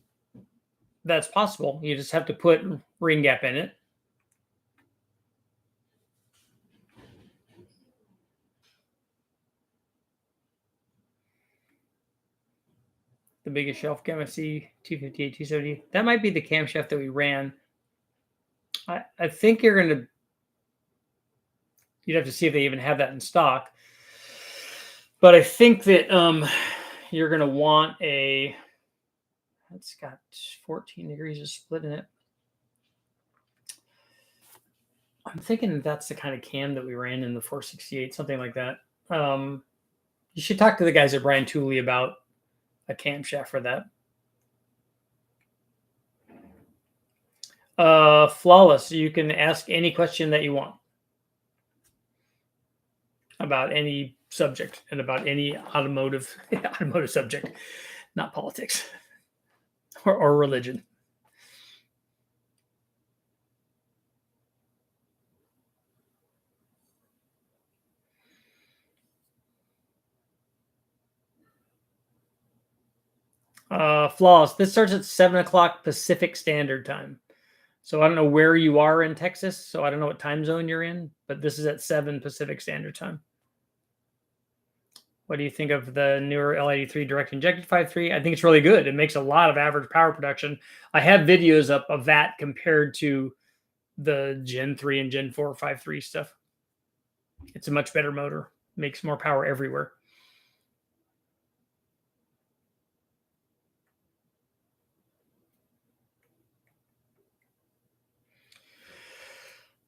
possible. You just have to put ring gap in it. The biggest shelf cam I see, 258, 270. That might be the camshaft that we ran. I think you're gonna. You'd have to see if they even have that in stock. But I think that you're gonna want a. It's got 14 degrees of split in it. I'm thinking that's the kind of cam that we ran in the 468, something like that. You should talk to the guys at Brian Tooley about a camshaft for that. Flawless. You can ask any question that you want about any subject and about any automotive subject, not politics or religion. Flawless. This starts at 7 o'clock Pacific Standard Time. So I don't know where you are in Texas. So I don't know what time zone you're in, but this is at 7 Pacific Standard Time. What do you think of the newer L83 direct injected 5.3? I think it's really good. It makes a lot of average power production. I have videos up of that compared to the Gen 3 and Gen 4 5.3 stuff. It's a much better motor. Makes more power everywhere.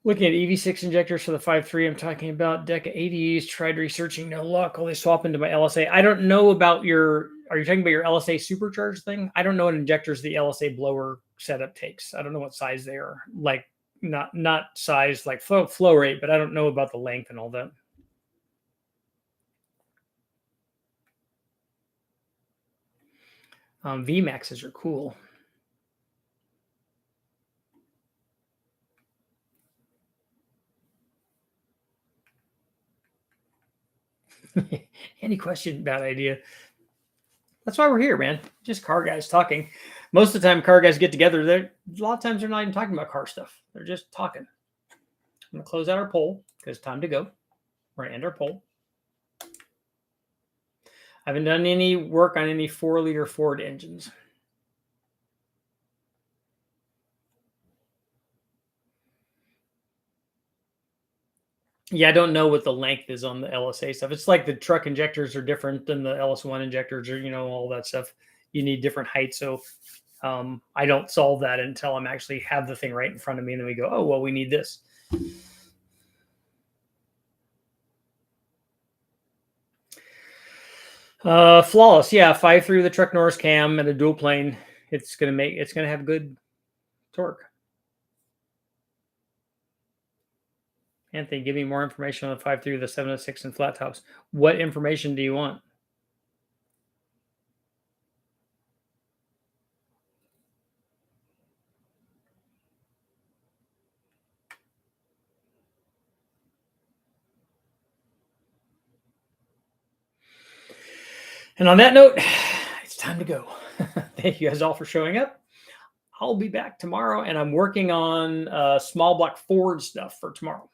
Looking at EV6 injectors for the 5.3, I'm talking about Deca 80s. Tried researching, no luck. Only swap into my LSA. I don't know about your. Are you talking about your LSA supercharged thing? I don't know what injectors the LSA blower setup takes. I don't know what size they are. Like not size like flow rate, but I don't know about the length and all that. VMAXs are cool. Any question, bad idea. That's why we're here, man. Just car guys talking. Most of the time, car guys get together. A lot of times they're not even talking about car stuff. They're just talking. I'm going to close out our poll because it's time to go. We're going to end our poll. I haven't done any work on any 4-liter Ford engines. Yeah, I don't know what the length is on the LSA stuff. It's like the truck injectors are different than the LS1 injectors, or all that stuff. You need different heights. So I don't solve that until I'm actually have the thing right in front of me, and then we go, oh well, we need this. Flawless, yeah. 5.3 with a truck Norris cam and a dual plane. It's gonna have good torque. Anthony, give me more information on the 5.3 with the 706 and flat tops. What information do you want? And on that note, it's time to go. Thank you guys all for showing up. I'll be back tomorrow, and I'm working on small block Ford stuff for tomorrow.